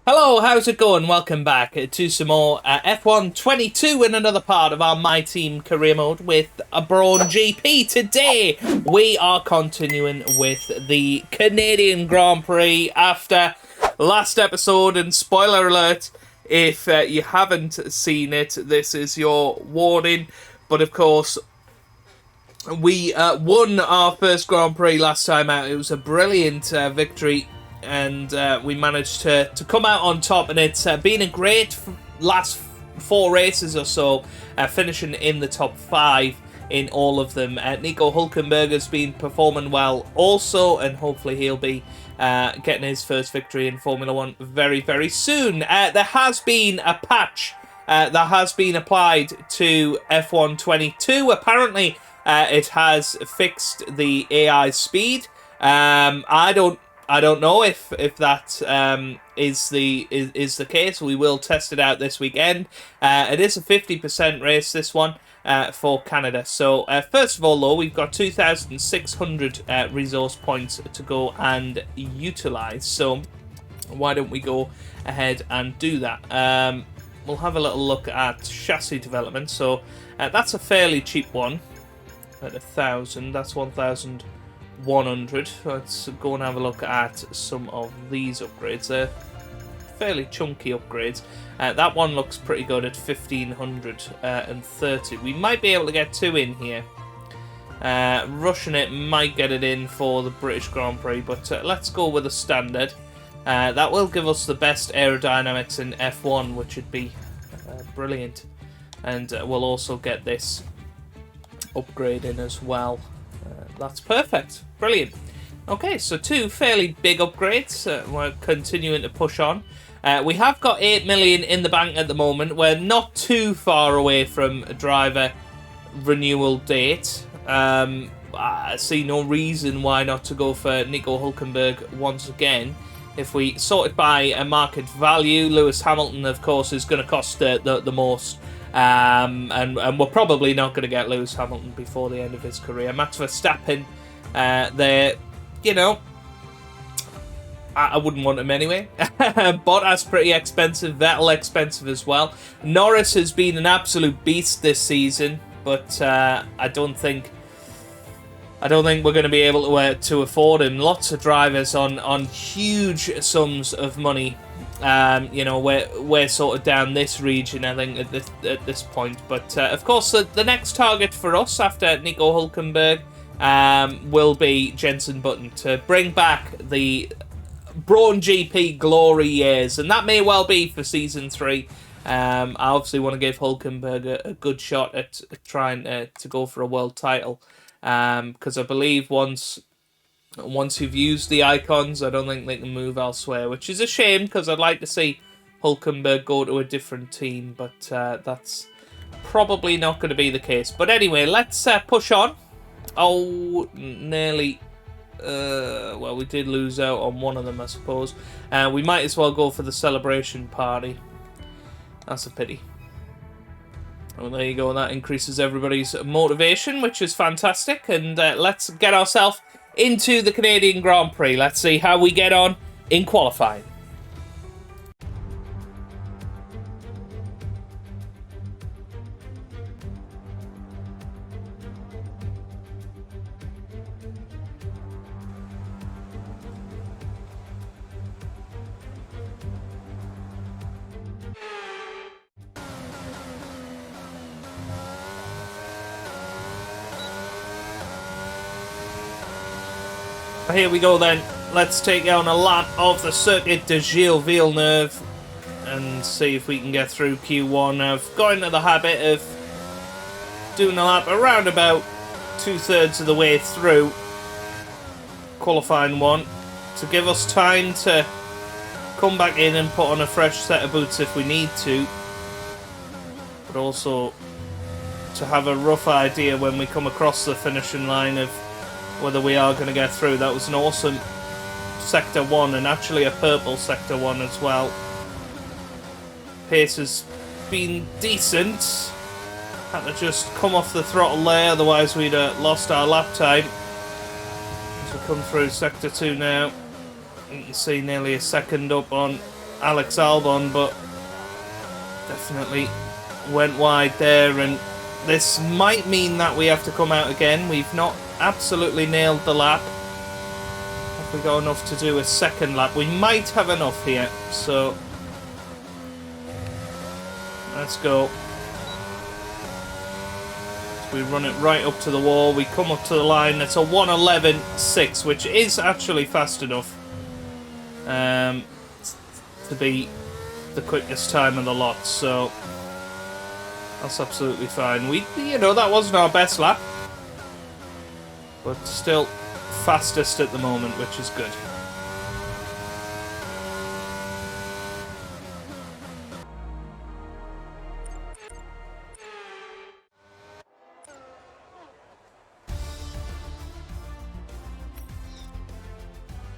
Hello, how's it going? Welcome back to some more F1 22 in another part of our My Team career mode with a Brawn GP. Today, we are continuing with the Canadian Grand Prix after last episode, and spoiler alert, if you haven't seen it, this is your warning. But of course, we won our first Grand Prix last time out. It was a brilliant victory, and we managed to come out on top, and it's been a great last 4 races or so, finishing in the top 5 in all of them. Nico Hulkenberg's been performing well also, and hopefully he'll be getting his first victory in Formula 1 very, very soon. There has been a patch that has been applied to F1 22. Apparently, it has fixed the AI speed. I don't know if that is the case. We will test it out this weekend. It is a 50% race, this one, for Canada. So first of all, though, we've got 2,600 resource points to go and utilise. So why don't we go ahead and do that? We'll have a little look at chassis development. So that's a fairly cheap one at 1,000. That's 1,100. Let's go and have a look at some of these upgrades. They're fairly chunky upgrades. That one looks pretty good at 1,530. We might be able to get 2 in here. Rushing it might get it in for the British Grand Prix, but let's go with a standard. That will give us the best aerodynamics in F1, which would be brilliant. And we'll also get this upgrade in as well. That's perfect. Brilliant. Okay, so 2 fairly big upgrades. We're continuing to push on. We have got 8 million in the bank at the moment. We're not too far away from a driver renewal date. I see no reason why not to go for Nico Hulkenberg once again. If we sort it by a market value, Lewis Hamilton, of course, is going to cost the most. And we're probably not going to get Lewis Hamilton before the end of his career. Max Verstappen, you know, I wouldn't want him anyway. Bottas pretty expensive, Vettel expensive as well. Norris has been an absolute beast this season, but I don't think we're going to be able to afford him. Lots of drivers on huge sums of money. You know, we're sort of down this region, I think, at this point. But of course, the next target for us after Nico Hulkenberg will be Jenson Button, to bring back the Brawn GP glory years, and that may well be for season 3. I obviously want to give Hulkenberg a good shot at trying to go for a world title, because I believe once you've used the icons, I don't think they can move elsewhere, which is a shame, because I'd like to see Hulkenberg go to a different team, but that's probably not going to be the case. But anyway, let's push on. Oh, nearly. Well, we did lose out on one of them, I suppose. We might as well go for the celebration party. That's a pity. Well, there you go. That increases everybody's motivation, which is fantastic. And let's get ourselves into the Canadian Grand Prix. Let's see how we get on in qualifying. Here we go then. Let's take down a lap of the Circuit de Gilles Villeneuve and see if we can get through Q1. I've got into the habit of doing a lap around about 2/3 of the way through qualifying 1 to give us time to come back in and put on a fresh set of boots if we need to, but also to have a rough idea when we come across the finishing line of whether we are going to get through. That was an awesome Sector 1, and actually a purple Sector 1 as well. Pace has been decent. Had to just come off the throttle there, otherwise we'd lost our lap time. As we come through Sector 2 now, you can see nearly a second up on Alex Albon, but definitely went wide there, and this might mean that we have to come out again. We've not absolutely nailed the lap. Have we got enough to do a second lap? We might have enough here, so let's go. We run it right up to the wall. We come up to the line. It's a 1:11.6, which is actually fast enough to be the quickest time of the lot. So that's absolutely fine. That wasn't our best lap, but still fastest at the moment, which is good.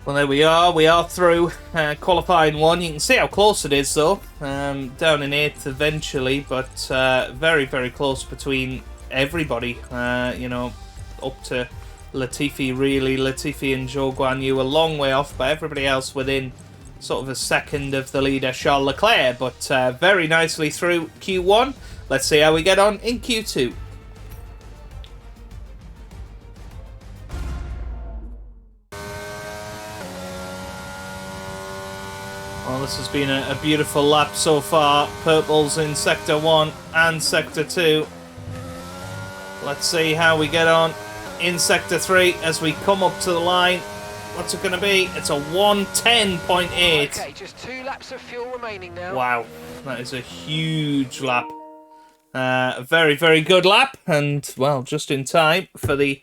Well, there we are. We are through qualifying 1. You can see how close it is, though. Down in 8th eventually, but very, very close between everybody. Up to Latifi, really. Latifi and Zhou Guanyu a long way off, but everybody else within sort of a second of the leader, Charles Leclerc. But very nicely through Q1. Let's see how we get on in Q2. Well, this has been a beautiful lap so far. Purple's in Sector 1 and Sector 2. Let's see how we get on in Sector 3 as we come up to the line. What's it going to be? It's a 1:10.8. Okay, just 2 laps of fuel remaining now. Wow, that is a huge lap. A very, very good lap. And, well, just in time for the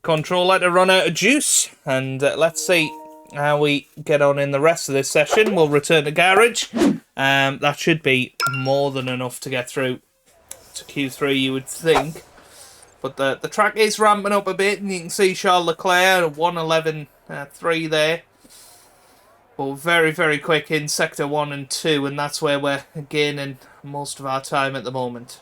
controller to run out of juice. And let's see how we get on in the rest of this session. We'll return to garage. That should be more than enough to get through to Q3, you would think. But the track is ramping up a bit, and you can see Charles Leclerc at 1:11.3 there. But very, very quick in Sector 1 and 2, and that's where we're gaining most of our time at the moment.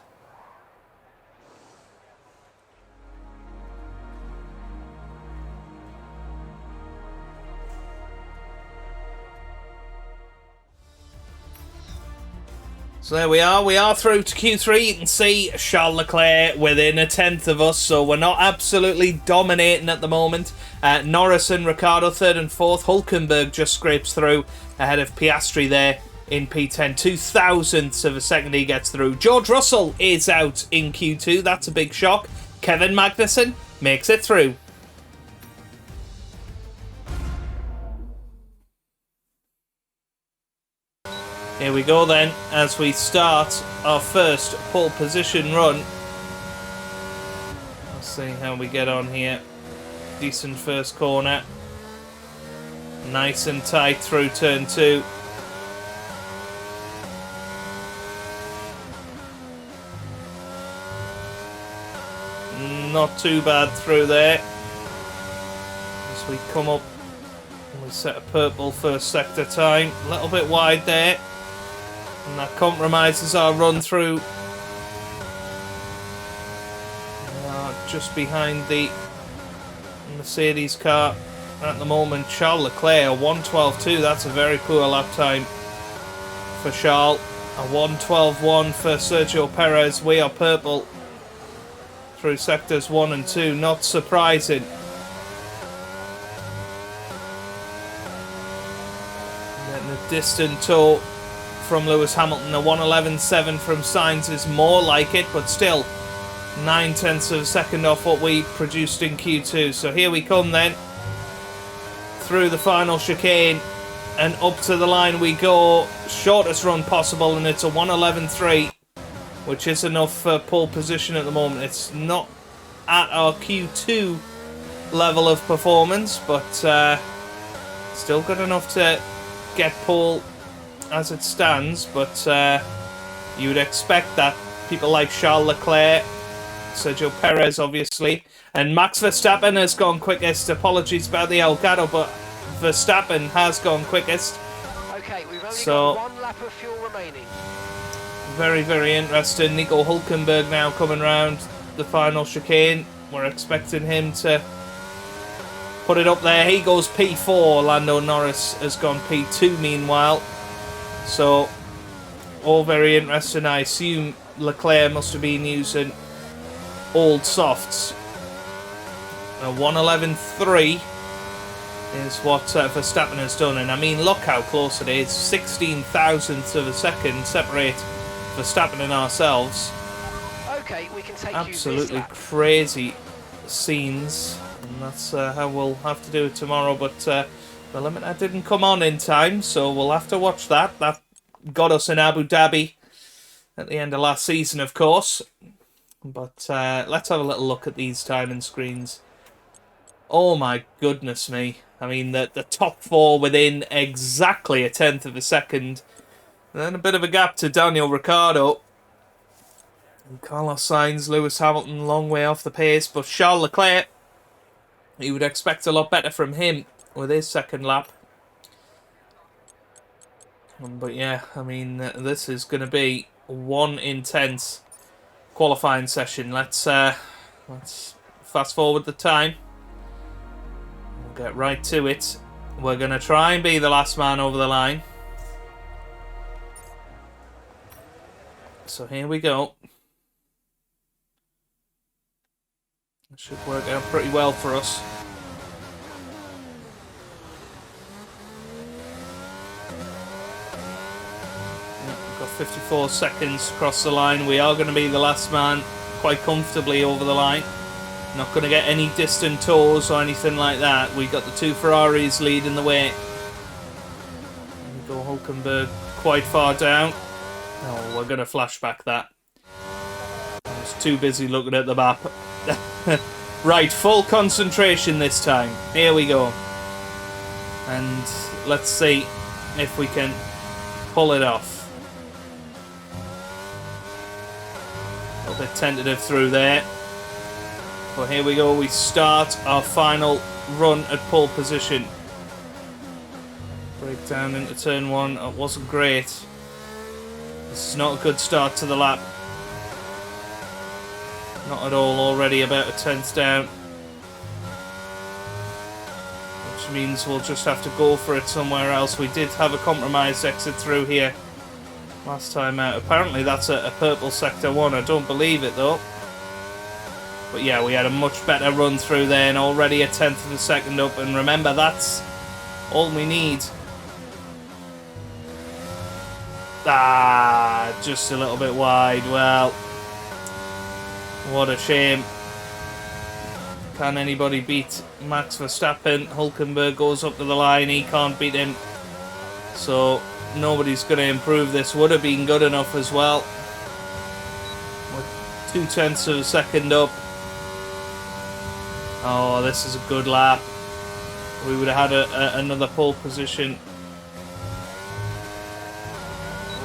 So there we are through to Q3. You can see Charles Leclerc within a tenth of us, so we're not absolutely dominating at the moment. Norris and Ricciardo 3rd and 4th. Hülkenberg just scrapes through ahead of Piastri there in P10. 0.02 of a second he gets through. George Russell is out in Q2. That's a big shock. Kevin Magnussen makes it through. Here we go then, as we start our first pole position run. Let's see how we get on here. Decent first corner. Nice and tight through turn 2. Not too bad through there. As we come up, we set a purple first sector time. A little bit wide there. And that compromises our run through. Just behind the Mercedes car at the moment. Charles Leclerc, a 1:12.2. That's a very poor lap time for Charles. A 1:12.1 for Sergio Perez. We are purple through sectors 1 and 2. Not surprising. Getting a distant tow from Lewis Hamilton. A 1:11.7 from Sainz is more like it, but still 0.9 of a second off what we produced in Q2. So here we come then, through the final chicane, and up to the line we go. Shortest run possible, and it's a 1:11.3, which is enough for pole position at the moment. It's not at our Q2 level of performance, but still good enough to get pole as it stands. But you would expect that people like Charles Leclerc, Sergio Perez obviously, and Max Verstappen has gone quickest. Apologies about the Elgato, but Verstappen has gone quickest. Okay, we've only got 1 lap of fuel remaining. Very, very interesting. Nico Hülkenberg now coming round the final chicane. We're expecting him to put it up there. He goes P4. Lando Norris has gone P2 meanwhile. So, all very interesting. I assume Leclerc must have been using old softs. 1:11.3 is what Verstappen has done, and I mean, look how close it is. 16 thousandths of a second separate Verstappen and ourselves. Okay, we can take Absolutely you this lap. crazy scenes, and that's how we'll have to do it tomorrow. But the limiter didn't come on in time, so we'll have to watch that. That got us in Abu Dhabi at the end of last season, of course. But let's have a little look at these timing screens. Oh my goodness me. I mean, the top four within exactly a tenth of a second. And then a bit of a gap to Daniel Ricciardo. And Carlos Sainz, Lewis Hamilton, long way off the pace. But Charles Leclerc, you would expect a lot better from him with his second lap. But yeah, I mean, this is going to be one intense qualifying session. Let's fast forward the time. We'll get right to it. We're going to try and be the last man over the line. So here we go. It should work out pretty well for us. We've got 54 seconds across the line. We are going to be the last man quite comfortably over the line. Not going to get any distant tours or anything like that. We've got the two Ferraris leading the way. Go Hulkenberg quite far down. Oh, we're going to flashback that. I was too busy looking at the map. Right, full concentration this time. Here we go. And let's see if we can pull it off. A little bit tentative through there. But here we go. We start our final run at pole position. Break down into turn one. It wasn't great. This is not a good start to the lap. Not at all, already about a tenth down. Which means we'll just have to go for it somewhere else. We did have a compromised exit through here last time out. Apparently that's a purple sector one. I don't believe it though. But yeah, we had a much better run through there and already a tenth of a second up. And remember, that's all we need. Just a little bit wide. Well, what a shame. Can anybody beat Max Verstappen? Hulkenberg goes up to the line. He can't beat him. So nobody's going to improve this. Would have been good enough as well. We're 2/10 of a second up. Oh, this is a good lap. We would have had another pole position.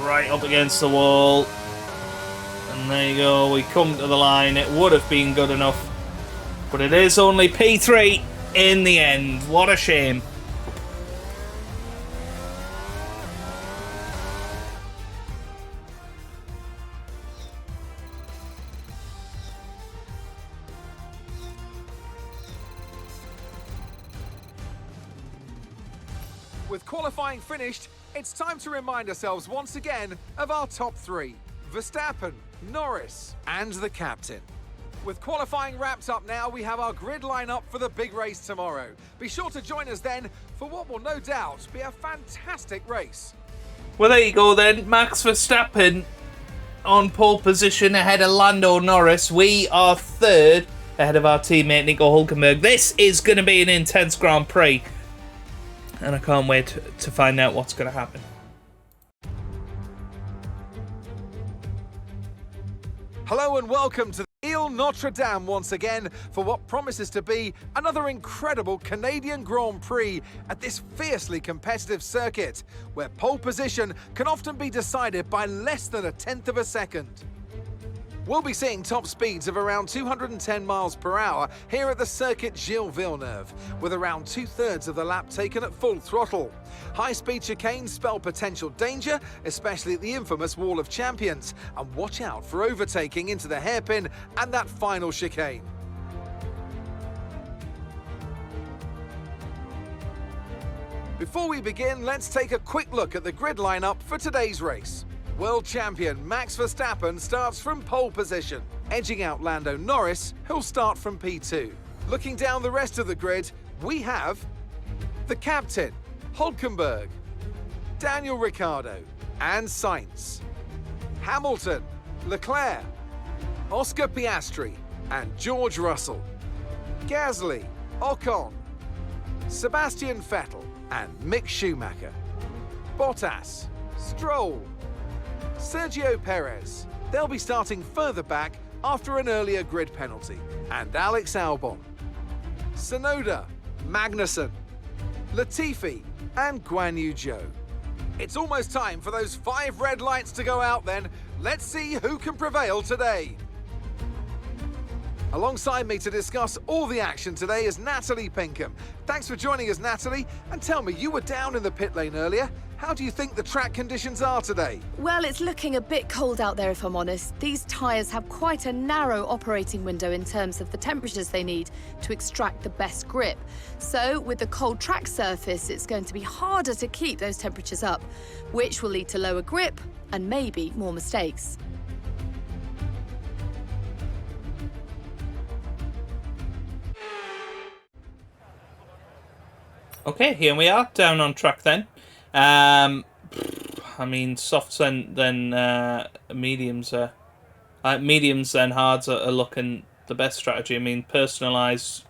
Right up against the wall. And there you go, we come to the line. It would have been good enough. But it is only P3 in the end. What a shame. With qualifying finished, it's time to remind ourselves once again of our top three: Verstappen, Norris, and the captain. With qualifying wrapped up now, we have our grid lineup for the big race tomorrow. Be sure to join us then for what will no doubt be a fantastic race. Well, there you go then. Max Verstappen on pole position ahead of Lando Norris. We are third ahead of our teammate Nico Hulkenberg. This is going to be an intense Grand Prix. And I can't wait to find out what's going to happen. Hello and welcome to the Ile Notre Dame once again for what promises to be another incredible Canadian Grand Prix at this fiercely competitive circuit, where pole position can often be decided by less than a tenth of a second. We'll be seeing top speeds of around 210 miles per hour here at the circuit Gilles Villeneuve, with around 2/3 of the lap taken at full throttle. High-speed chicanes spell potential danger, especially at the infamous Wall of Champions, and watch out for overtaking into the hairpin and that final chicane. Before we begin, let's take a quick look at the grid lineup for today's race. World champion Max Verstappen starts from pole position, edging out Lando Norris, who'll start from P2. Looking down the rest of the grid, we have the captain, Hülkenberg, Daniel Ricciardo, and Sainz, Hamilton, Leclerc, Oscar Piastri, and George Russell, Gasly, Ocon, Sebastian Vettel, and Mick Schumacher, Bottas, Stroll, Sergio Perez. They'll be starting further back after an earlier grid penalty, and Alex Albon, Tsunoda, Magnussen, Latifi, and Guan Yu Zhou. It's almost time for those 5 red lights to go out then. Let's see who can prevail today. Alongside me to discuss all the action today is Natalie Pinkham. Thanks for joining us, Natalie. And tell me, you were down in the pit lane earlier. How do you think the track conditions are today? Well, it's looking a bit cold out there, if I'm honest. These tyres have quite a narrow operating window in terms of the temperatures they need to extract the best grip. So, with the cold track surface, it's going to be harder to keep those temperatures up, which will lead to lower grip and maybe more mistakes. Okay, here we are, down on track then. I mean, softs then mediums are... mediums and hards are looking the best strategy. I mean, personalised,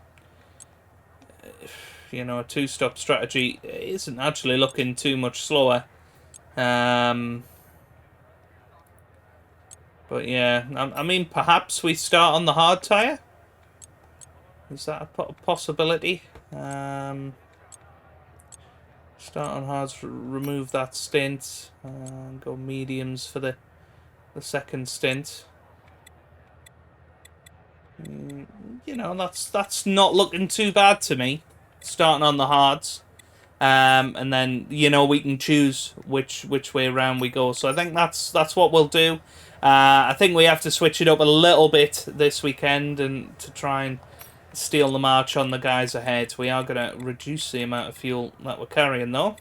you know, a 2-stop strategy isn't actually looking too much slower. But yeah, I mean, perhaps we start on the hard tyre? Is that a possibility? Start on hards, remove that stint, and go mediums for the second stint. You know, that's not looking too bad to me. Starting on the hards, and then, you know, we can choose which way around we go. So I think that's what we'll do. I think we have to switch it up a little bit this weekend and to try and steal the march on the guys ahead. We are going to reduce the amount of fuel that we're carrying though,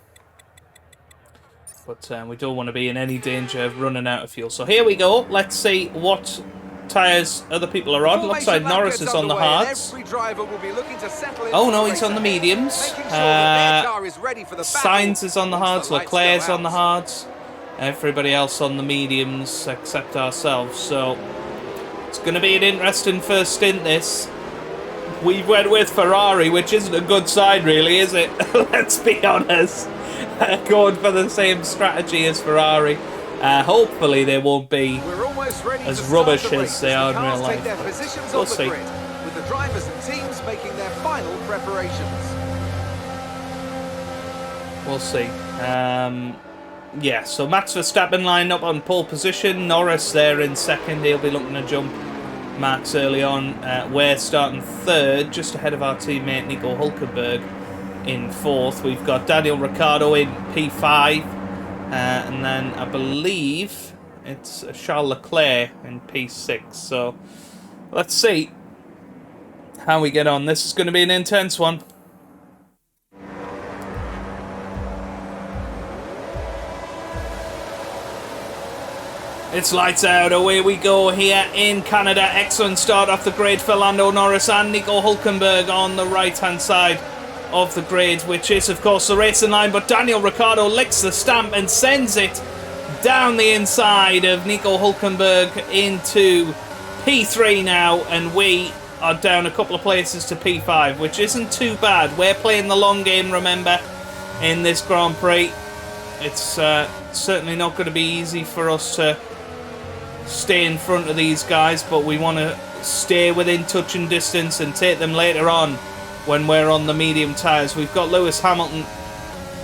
but we don't want to be in any danger of running out of fuel. So here we go. Let's see what tyres other people are on. Looks like Norris is on the hards. Oh no, he's on the mediums. Sainz is on the hards, Leclerc's on the hards, everybody else on the mediums except ourselves. So it's going to be an interesting first stint this. We went with Ferrari, which isn't a good sign really, is it? Let's be honest. Going for the same strategy as Ferrari. Hopefully they won't be as rubbish as they are in real life. We'll see. With the drivers and teams making their final preparations. We'll see. Yeah, so Max Verstappen lined up on pole position. Norris there in second. He'll be looking to jump Max early on. We're starting third, just ahead of our teammate Nico Hülkenberg in fourth. We've got Daniel Ricciardo in P5, and then I believe it's Charles Leclerc in P6. So let's see how we get on. This is going to be an intense one. It's lights out, away we go here in Canada. Excellent start off the grid for Lando Norris and Nico Hülkenberg on the right-hand side of the grid, which is, of course, the racing line. But Daniel Ricciardo licks the stamp and sends it down the inside of Nico Hülkenberg into P3 now, and we are down a couple of places to P5, which isn't too bad. We're playing the long game, remember, in this Grand Prix. It's certainly not going to be easy for us to stay in front of these guys, but we want to stay within touching distance and take them later on when we're on the medium tyres. We've got Lewis Hamilton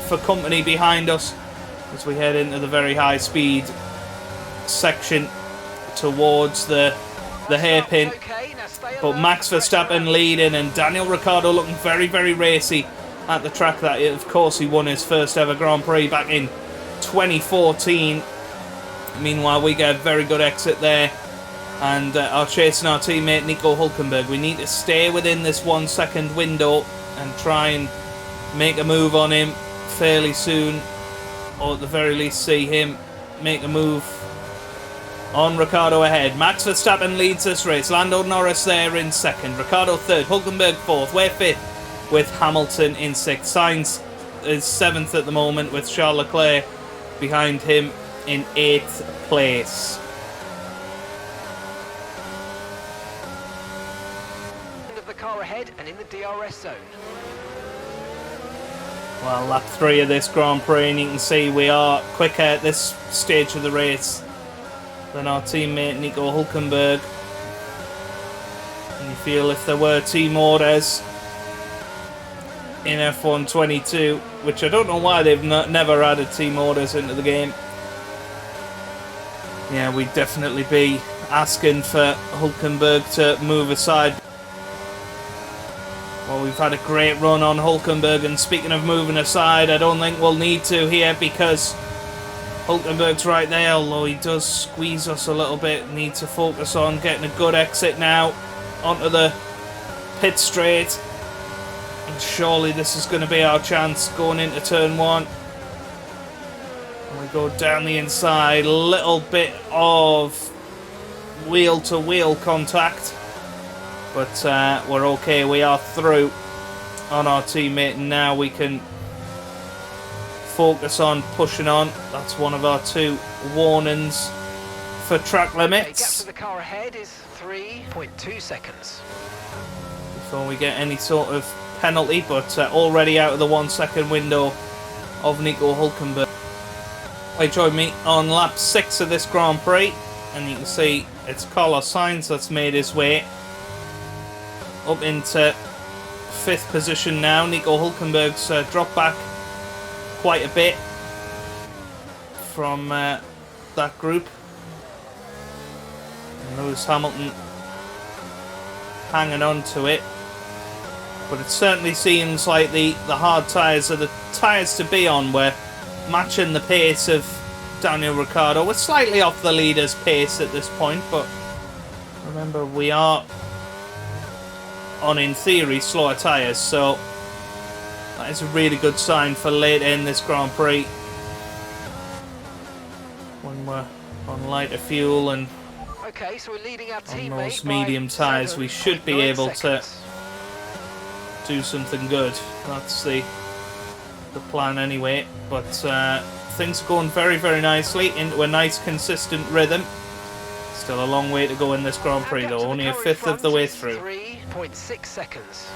for company behind us as we head into the very high speed section towards the hairpin. But Max Verstappen leading and Daniel Ricciardo looking very, very racy at the track that, of course, he won his first ever Grand Prix back in 2014. Meanwhile, we get a very good exit there and are chasing our teammate Nico Hülkenberg. We need to stay within this 1 second window and try and make a move on him fairly soon, or at the very least see him make a move on Ricciardo ahead. Max Verstappen leads this race. Lando Norris there in second. Ricciardo third. Hulkenberg fourth. We're fifth with Hamilton in sixth. Sainz is seventh at the moment with Charles Leclerc behind him in eighth place. End of the car ahead and in the DRS zone. Well, lap 3 of this Grand Prix, and you can see we are quicker at this stage of the race than our teammate Nico Hulkenberg. And you feel if there were team orders in F1 22, which I don't know why they've never added team orders into the game, yeah, we'd definitely be asking for Hulkenberg to move aside. Well, we've had a great run on Hulkenberg, and speaking of moving aside, I don't think we'll need to here because Hulkenberg's right there, although he does squeeze us a little bit. Need to focus on getting a good exit now onto the pit straight. And surely this is going to be our chance going into turn 1. And we go down the inside, little bit of wheel-to-wheel contact. But we're okay, we are through on our teammate, and now we can focus on pushing on. That's one of our 2 warnings for track limits. Gap to the car ahead is 3.2 seconds. Before we get any sort of penalty, but already out of the 1 second window of Nico Hulkenberg. They join me on lap 6 of this Grand Prix, and you can see it's Carlos Sainz that's made his way up into 5th position now. Nico Hulkenberg's dropped back quite a bit from that group. And Lewis Hamilton hanging on to it. But it certainly seems like the hard tyres are the tyres to be on. We're matching the pace of Daniel Ricciardo. We're slightly off the leader's pace at this point, but remember we are on, in theory, slower tyres, so that is a really good sign for later in this Grand Prix when we're on lighter fuel and Okay, so we're leading our on teammate those medium tyres. We should be able to do something good. That's the plan anyway, but things are going very, very nicely into a nice consistent rhythm. Still a long way to go in this Grand Prix though, only a 5th of the way through. 3.6 seconds.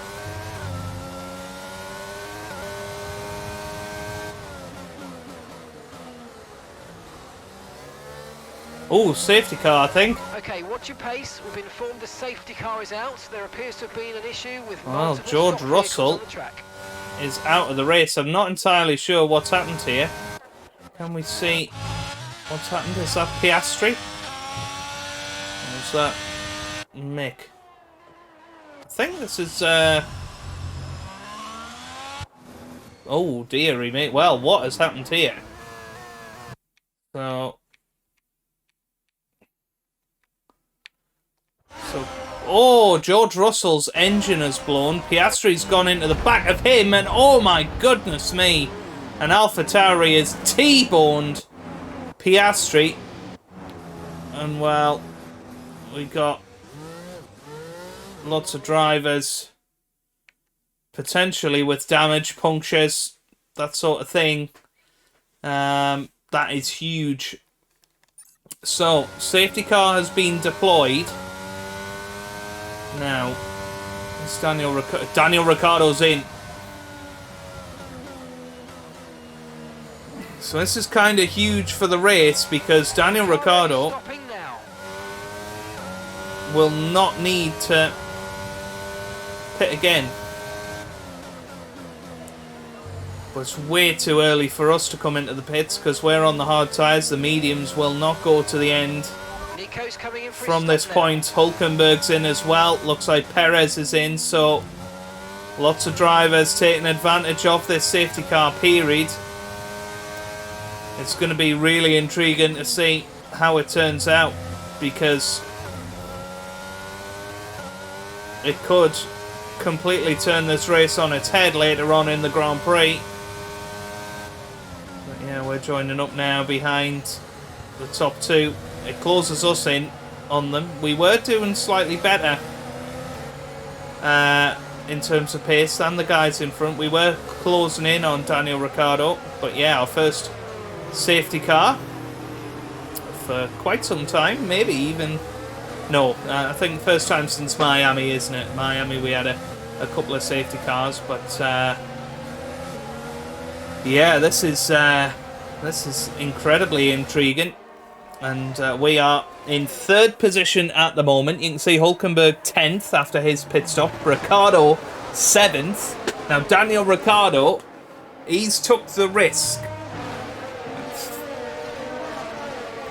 Oh, safety car, I think. Okay, watch your pace. We've been informed the safety car is out. There appears to have been an issue with Well, multiple George stock Russell vehicles on the track. is out of the race. I'm not entirely sure what's happened here. Can we see what's happened? Is that Piastri? Or is that Mick? I think this is oh dearie me. Well, what has happened here? Oh, George Russell's engine has blown. Piastri's gone into the back of him, and oh my goodness me, an AlphaTauri is T-boned Piastri. And well, we got lots of drivers potentially with damage, punctures, that sort of thing. That is huge. So, safety car has been deployed. Now, it's Daniel Ricciardo's in. So this is kind of huge for the race because Daniel Ricciardo will not need to pit again. But it's way too early for us to come into the pits because we're on the hard tyres. The mediums will not go to the end. Coming in from this point. Hulkenberg's in as well. Looks like Perez is in, so lots of drivers taking advantage of this safety car period. It's going to be really intriguing to see how it turns out because it could completely turn this race on its head later on in the Grand Prix. we're joining up now behind the top two. It closes us in on them. We were doing slightly better in terms of pace than the guys in front. We were closing in on Daniel Ricciardo, but yeah, our first safety car for quite some time, maybe even... No, I think first time since Miami, isn't it? Miami, we had a couple of safety cars, but yeah, this is incredibly intriguing, and we are in third position at the moment. You can see Hulkenberg 10th after his pit stop, Ricciardo 7th. Now Daniel Ricciardo, he's took the risk.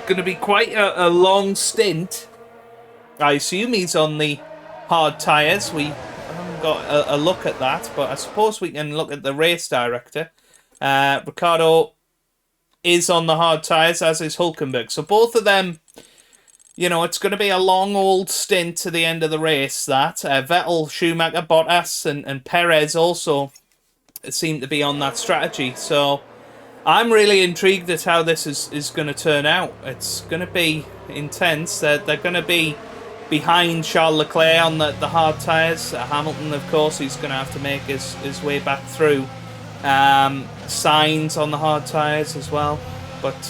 Going to be quite a long stint. I assume he's on the hard tyres. We haven't got a look at that, but I suppose we can look at the race director. Ricciardo is on the hard tyres, as is Hulkenberg. So both of them, you know, it's going to be a long old stint to the end of the race, that. Vettel, Schumacher, Bottas and Perez also seem to be on that strategy. So I'm really intrigued at how this is going to turn out. It's going to be intense. They're going to be behind Charles Leclerc on the hard tyres. Hamilton, of course, he's going to have to make his way back through. Sainz on the hard tyres as well. But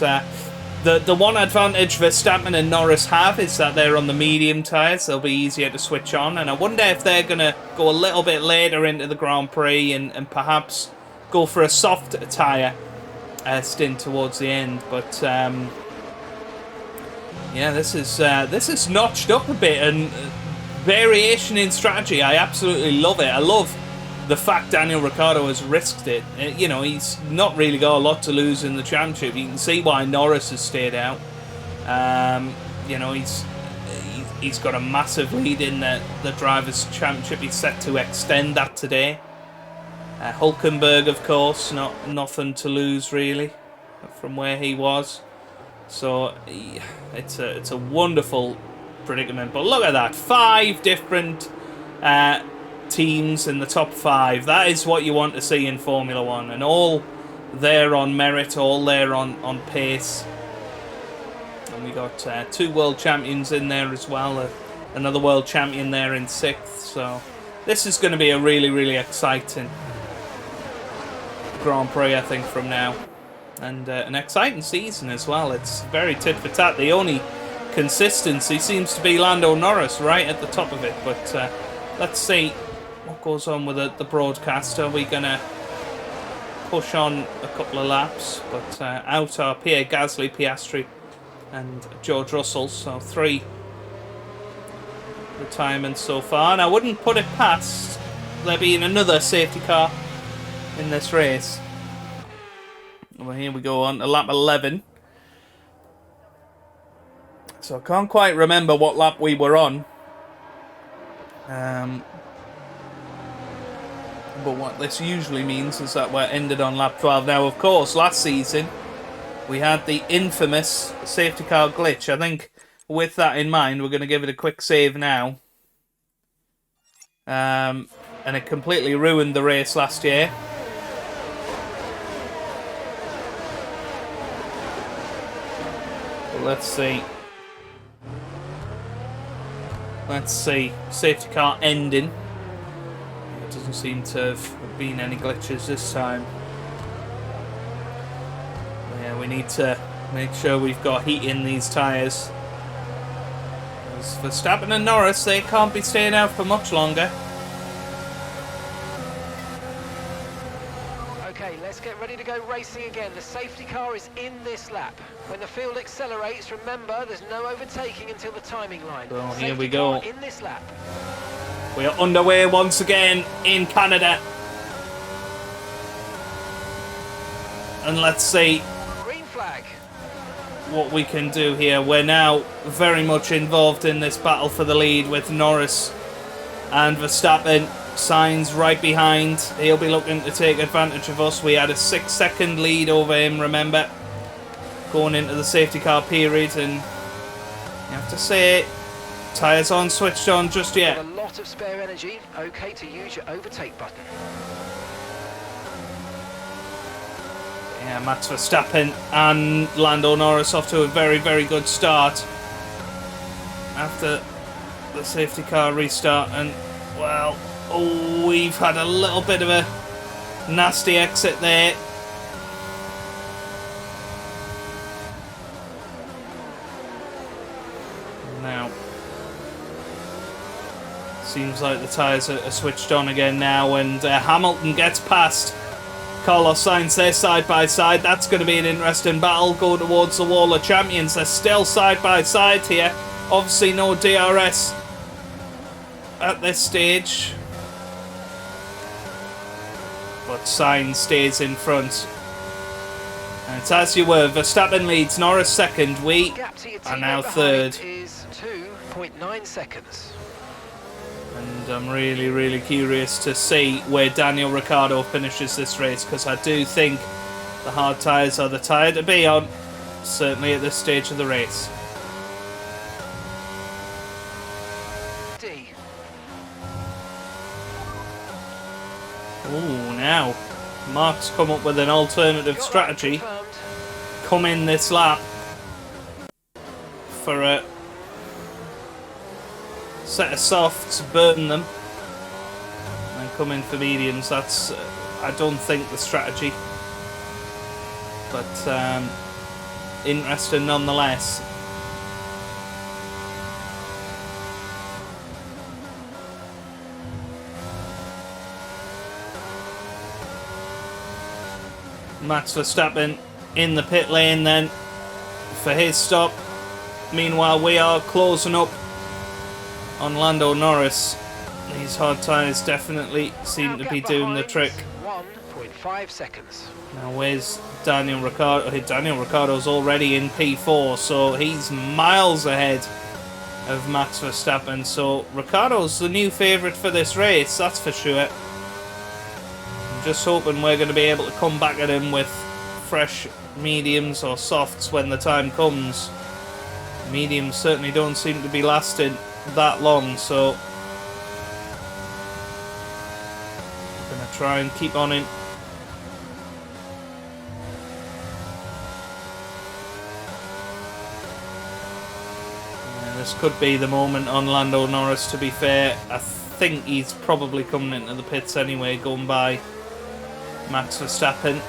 the one advantage Verstappen and Norris have is that they're on the medium tyres. They'll be easier to switch on. And I wonder if they're going to go a little bit later into the Grand Prix and perhaps go for a soft tyre stint towards the end. But yeah, this is notched up a bit, and variation in strategy. I absolutely love it. I love the fact Daniel Ricciardo has risked it. You know, he's not really got a lot to lose in the championship. You can see why Norris has stayed out. You know, he's got a massive lead in the Drivers' Championship. He's set to extend that today. Hulkenberg, of course, nothing to lose really from where he was. So it's a wonderful predicament. But look at that, 5 different teams in the top 5. That is what you want to see in Formula 1, and all there on merit, all there on pace. And we got 2 world champions in there as well, another world champion there in 6th. So this is going to be a really, really exciting Grand Prix, I think, from now. And an exciting season as well. It's very tit for tat. The only consistency seems to be Lando Norris right at the top of it. But let's see what goes on with the broadcast. Are we going to push on a couple of laps? But out are Pierre Gasly, Piastri and George Russell. So 3 retirements so far. And I wouldn't put it past there being another safety car in this race. Well, here we go on to lap 11. So I can't quite remember what lap we were on. But what this usually means is that we're ended on lap 12. Now, of course, last season we had the infamous safety car glitch. I think with that in mind, we're going to give it a quick save now. And it completely ruined the race last year. Let's see. Let's see. Safety car ending. It doesn't seem to have been any glitches this time. Yeah, we need to make sure we've got heat in these tyres. As Verstappen and Norris, they can't be staying out for much longer. Let's get ready to go racing again. The safety car is in this lap. When the field accelerates, remember there's no overtaking until the timing line. So here we go. In this lap. We are underway once again in Canada. And let's see Green flag. What we can do here. We're now very much involved in this battle for the lead with Norris and Verstappen. Sainz right behind. He'll be looking to take advantage of us. We had a 6-second lead over him, remember, going into the safety car period, and you have to say, tyres aren't switched on just yet. A lot of spare energy. Okay to use your overtake button. Yeah, Max Verstappen and Lando Norris off to a very, very good start after the safety car restart. And, well, we've had a little bit of a nasty exit there. Now, seems like the tyres are switched on again now, and Hamilton gets past Carlos Sainz. They're side by side. That's going to be an interesting battle. Go towards the wall of champions. They're still side by side here. Obviously no DRS at this stage, but Sainz stays in front. And it's as you were. Verstappen leads, Norris second. We are now third. Is 2.9 seconds. And I'm really, really curious to see where Daniel Ricciardo finishes this race, because I do think the hard tyres are the tyre to be on, certainly at this stage of the race. D. Ooh, now Mark's come up with an alternative strategy. Come in this lap for a set of softs, burn them, and come in for mediums. That's, I don't think, the strategy, but interesting nonetheless. Max Verstappen in the pit lane then for his stop. Meanwhile, we are closing up on Lando Norris. These hard tyres definitely seem to be doing the trick. 1.5 seconds. Now where's Daniel Ricciardo? Daniel Ricciardo's already in P4, so he's miles ahead of Max Verstappen. So Ricciardo's the new favourite for this race, that's for sure. I'm just hoping we're going to be able to come back at him with fresh mediums or softs when the time comes. Mediums certainly don't seem to be lasting that long, so I'm going to try and keep on him. Yeah, this could be the moment on Lando Norris, to be fair. I think he's probably coming into the pits anyway, going by Max Verstappen.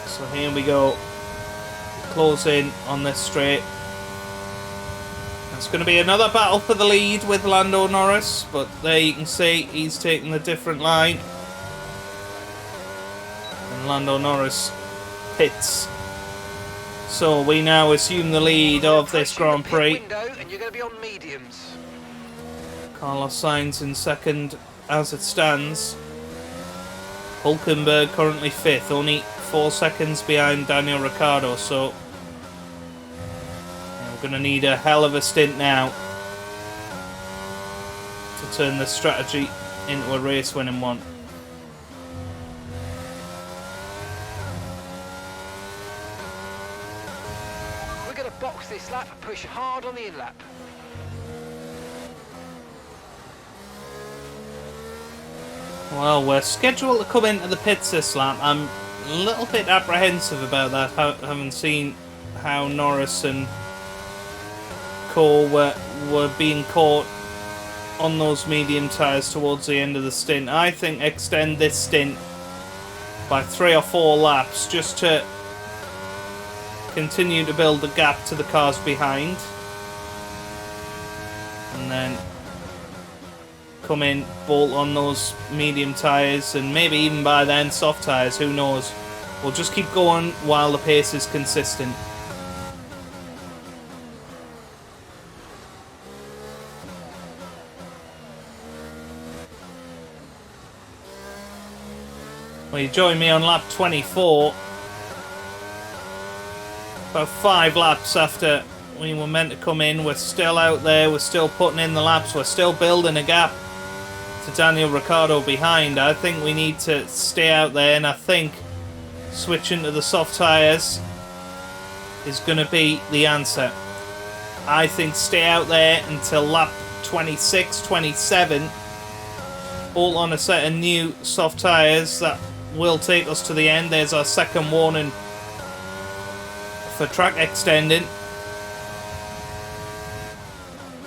So here we go. Close in on this straight. It's going to be another battle for the lead with Lando Norris, but there you can see he's taking the different line. And Lando Norris pits. So we now assume the lead of this Grand Prix. And you're going to be on mediums. Carlos Sainz in second as it stands. Hulkenberg currently fifth, only 4 seconds behind Daniel Ricciardo, so yeah, we're going to need a hell of a stint now to turn this strategy into a race winning one. We're going to box this lap and push hard on the in-lap. Well, we're scheduled to come into the pits this lap. I'm a little bit apprehensive about that, having seen how Norris and Cole were being caught on those medium tyres towards the end of the stint. I think extend this stint by 3 or 4 laps just to continue to build the gap to the cars behind, and then come in, bolt on those medium tyres, and maybe even by then soft tyres, who knows. We'll just keep going while the pace is consistent. Well, you join me on lap 24. About 5 laps after we were meant to come in. We're still out there, we're still putting in the laps, we're still building a gap to Daniel Ricciardo behind. I think we need to stay out there, and I think switching to the soft tyres is going to be the answer. I think stay out there until lap 26, 27, bolt on a set of new soft tyres that will take us to the end. There's our second warning for track extending.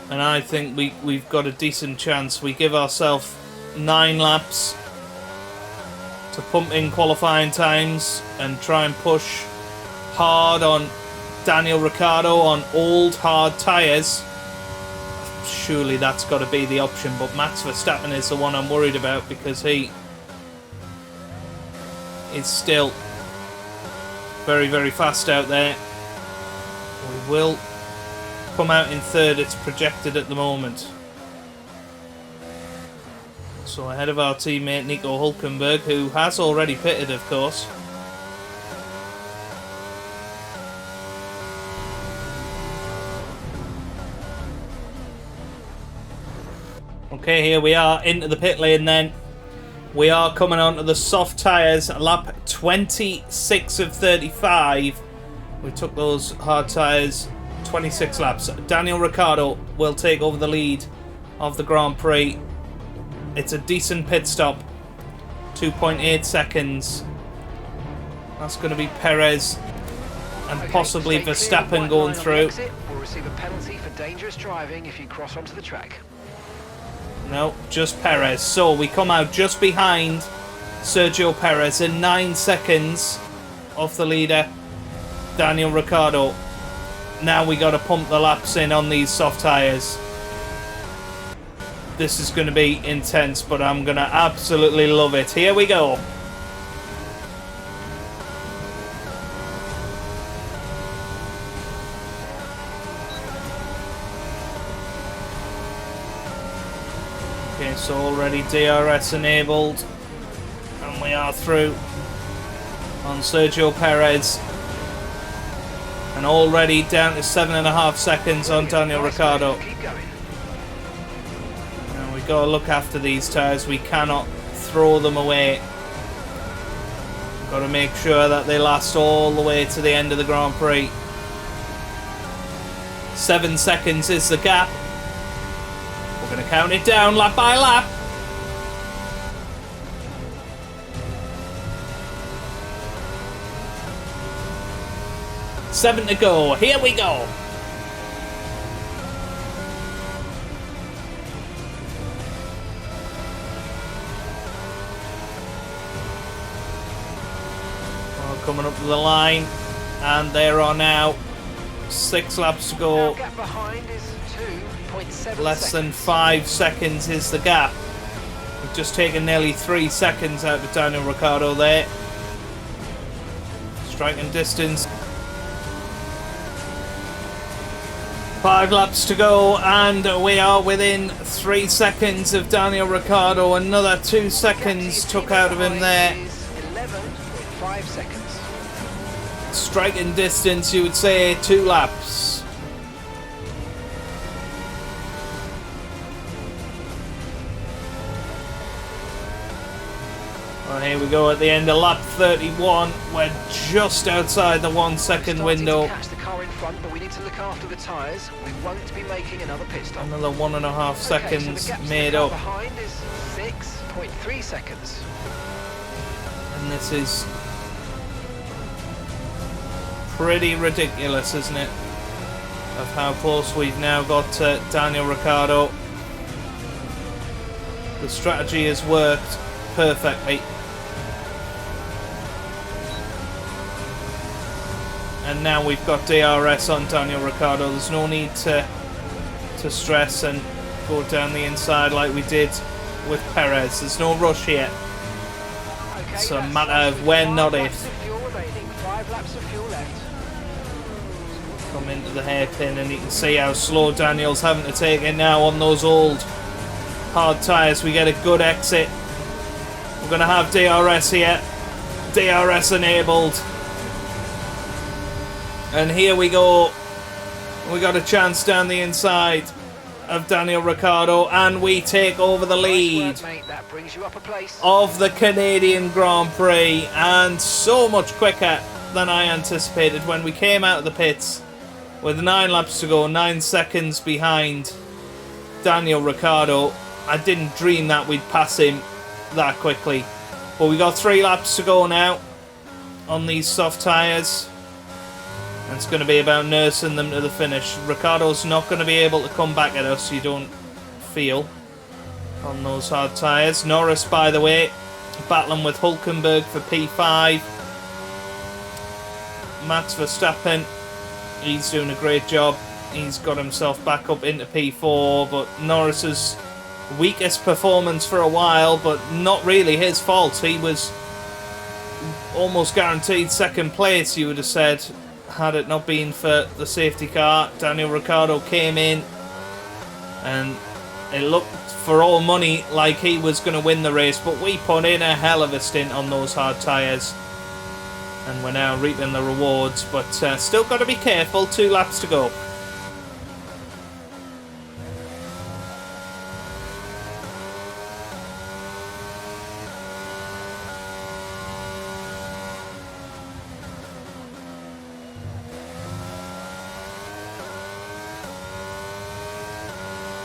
And I think we've got a decent chance. We give ourselves 9 laps to pump in qualifying times and try and push hard on Daniel Ricciardo on old hard tyres. Surely that's got to be the option, but Max Verstappen is the one I'm worried about because he is still very, very fast out there. We will come out in third, it's projected at the moment. So ahead of our teammate Nico Hülkenberg, who has already pitted, of course. Okay, here we are into the pit lane then. We are coming onto the soft tyres, lap 26 of 35. We took those hard tyres 26 laps. Daniel Ricciardo will take over the lead of the Grand Prix. It's a decent pit stop. 2.8 seconds. That's going to be Perez and possibly Verstappen going through. We'll receive a penalty for dangerous driving if you cross onto the track. No, just Perez. So we come out just behind Sergio Perez in 9 seconds off the leader, Daniel Ricciardo. Now we got to pump the laps in on these soft tyres. This is going to be intense, but I'm going to absolutely love it. Here we go. Okay, so already DRS enabled. And we are through on Sergio Perez. And already down to 7.5 seconds on Daniel Ricciardo. Now we've got to look after these tyres. We cannot throw them away. We've got to make sure that they last all the way to the end of the Grand Prix. 7 seconds is the gap. We're going to count it down lap by lap. Seven to go. Here we go. Coming up to the line, and there are now 6 laps to go. Gap behind is 2.7 Less than 5 seconds is the gap. We've just taken nearly 3 seconds out of Daniel Ricciardo there. Striking distance. 5 laps to go, and we are within 3 seconds of Daniel Ricciardo. Another 2 seconds took out of him there. 11.5 seconds. Striking distance, you would say 2 laps. Well, here we go at the end of lap 31. We're just outside the 1 second window. Catch the car in front, but we need to look after the tyres. We won't be making another pit stop. Another 1.5 seconds so the made up. Behind is 6.3 seconds. And this is pretty ridiculous, isn't it? Of how close we've now got to Daniel Ricciardo. The strategy has worked perfectly. And now we've got DRS on Daniel Ricciardo. There's no need to stress and go down the inside like we did with Perez. There's no rush here. Okay, It's a matter of when, not if. 5 laps of fuel left. Come into the hairpin, and you can see how slow Daniel's having to take it now on those old hard tyres. We get a good exit. We're going to have DRS here. DRS enabled. And here we go. We got a chance down the inside of Daniel Ricciardo, and we take over the lead Nice work, mate. That brings you up a place. of the Canadian Grand Prix, and so much quicker than I anticipated when we came out of the pits with 9 laps to go, 9 seconds behind Daniel Ricciardo. I didn't dream that we'd pass him that quickly. But we got 3 laps to go now on these soft tyres. And it's going to be about nursing them to the finish. Ricciardo's not going to be able to come back at us, you don't feel, on those hard tyres. Norris, by the way, battling with Hülkenberg for P5. Max Verstappen, he's doing a great job. He's got himself back up into P4, but Norris's weakest performance for a while, but not really his fault. He was almost guaranteed second place, you would have said, had it not been for the safety car. Daniel Ricciardo came in and it looked for all money like he was going to win the race, but we put in a hell of a stint on those hard tyres and we're now reaping the rewards, but still got to be careful. 2 laps to go.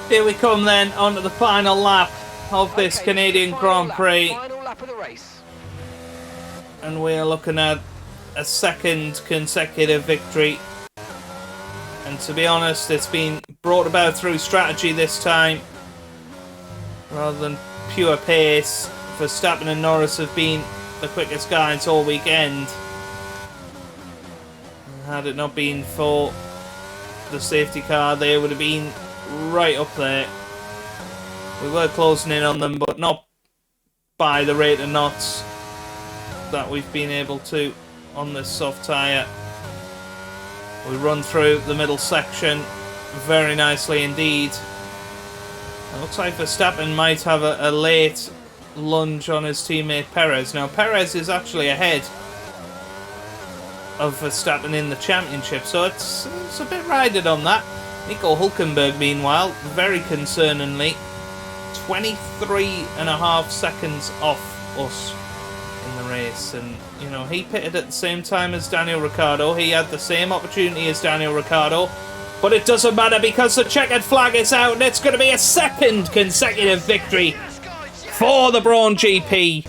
Here we come then, onto the final lap of this Canadian Grand Prix. Final lap of the race. And we're looking at a 2nd consecutive victory. And to be honest, it's been brought about through strategy this time, rather than pure pace. Verstappen and Norris have been the quickest guys all weekend. And had it not been for the safety car, they would have been right up there. We were closing in on them, but not by the rate of knots that we've been able to on this soft tyre. We run through the middle section very nicely indeed. It looks like Verstappen might have a late lunge on his teammate Perez. Now Perez is actually ahead of Verstappen in the championship, so it's a bit rided on that. Nico Hülkenberg, meanwhile, very concerningly, 23.5 seconds off us in the race. And, you know, he pitted at the same time as Daniel Ricciardo. He had the same opportunity as Daniel Ricciardo. But it doesn't matter because the checkered flag is out and it's going to be a 2nd consecutive victory for the Brawn GP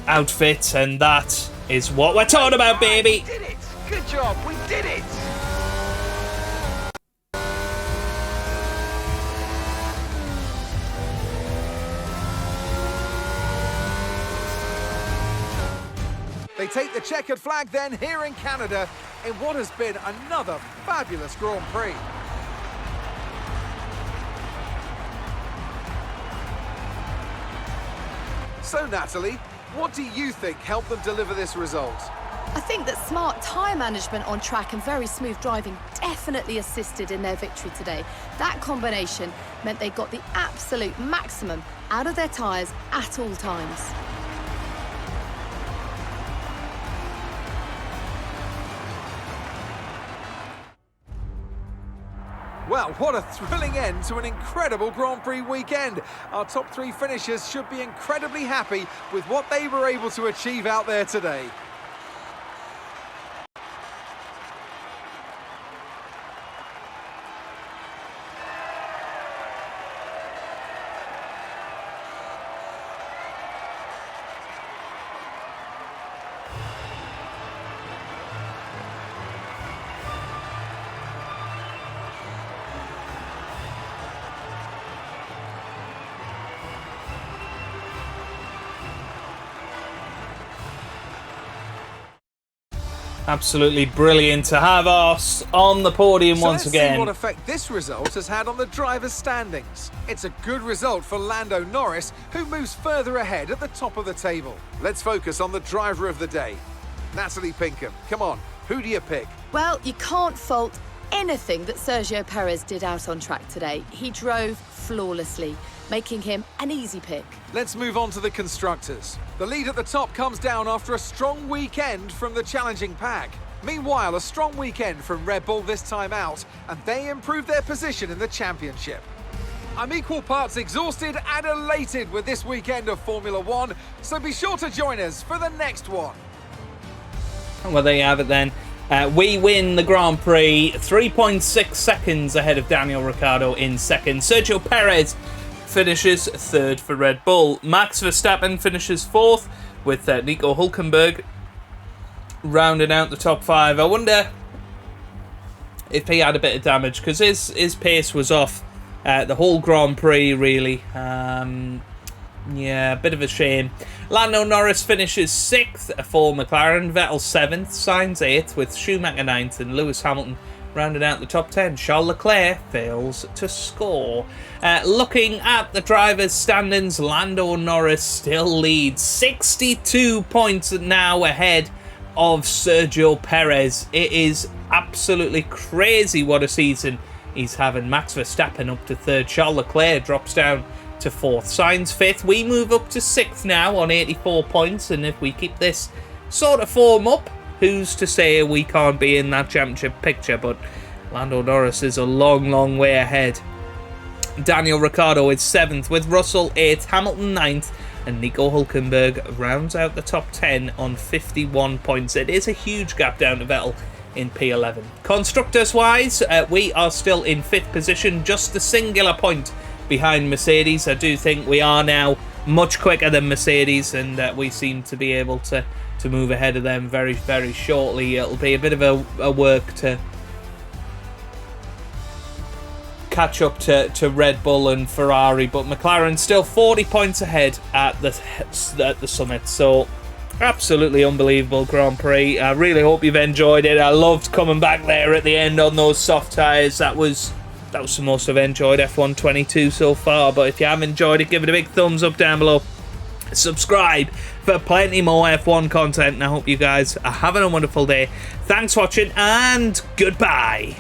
outfit. And that is what we're talking about, baby. We did it! Good job, we did it! They take the checkered flag then here in Canada in what has been another fabulous Grand Prix. So Natalie, what do you think helped them deliver this result? I think that smart tyre management on track and very smooth driving definitely assisted in their victory today. That combination meant they got the absolute maximum out of their tyres at all times. Well, what a thrilling end to an incredible Grand Prix weekend. Our top 3 finishers should be incredibly happy with what they were able to achieve out there today. Absolutely brilliant to have us on the podium once let's again. see what effect this result has had on the drivers' standings. It's a good result for Lando Norris, who moves further ahead at the top of the table. Let's focus on the driver of the day. Natalie Pinkham, come on, who do you pick? Well, you can't fault anything that Sergio Perez did out on track today. He drove flawlessly, making him an easy pick. Let's move on to the constructors. The lead at the top comes down after a strong weekend from the challenging pack. Meanwhile, a strong weekend from Red Bull this time out, and they improved their position in the championship. I'm equal parts exhausted and elated with this weekend of Formula One, so be sure to join us for the next one. Well, there you have it then. We win the Grand Prix, 3.6 seconds ahead of Daniel Ricciardo in second. Sergio Perez finishes 3rd for Red Bull. Max Verstappen finishes 4th with Nico Hülkenberg rounding out the top 5. I wonder if he had a bit of damage, because his pace was off the whole Grand Prix, really. Yeah, a bit of a shame. Lando Norris finishes 6th for McLaren, Vettel 7th, Sainz 8th, with Schumacher 9th and Lewis Hamilton rounding out the top 10. Charles Leclerc fails to score. Looking at the drivers' standings, Lando Norris still leads 62 points now ahead of Sergio Perez. It is absolutely crazy what a season he's having. Max Verstappen up to 3rd. Charles Leclerc drops down to 4th. Sainz 5th. We move up to 6th now on 84 points, and if we keep this sort of form up, who's to say we can't be in that championship picture? But Lando Norris is a long, long way ahead. Daniel Ricciardo is 7th, with Russell 8th, Hamilton 9th, and Nico Hülkenberg rounds out the top 10 on 51 points. It is a huge gap down to Vettel in P11. Constructors-wise, we are still in 5th position, just a singular point behind Mercedes. I do think we are now much quicker than Mercedes, and we seem to be able to move ahead of them very, very shortly. It'll be a bit of a work to catch up to Red Bull and Ferrari, but McLaren still 40 points ahead at the summit. So absolutely unbelievable Grand Prix. I really hope you've enjoyed it. I loved coming back there at the end on those soft tyres. That was the most I've enjoyed F1 22 so far. But if you have enjoyed it, give it a big thumbs up down below. Subscribe for plenty more F1 content, and I hope you guys are having a wonderful day. Thanks for watching, and goodbye.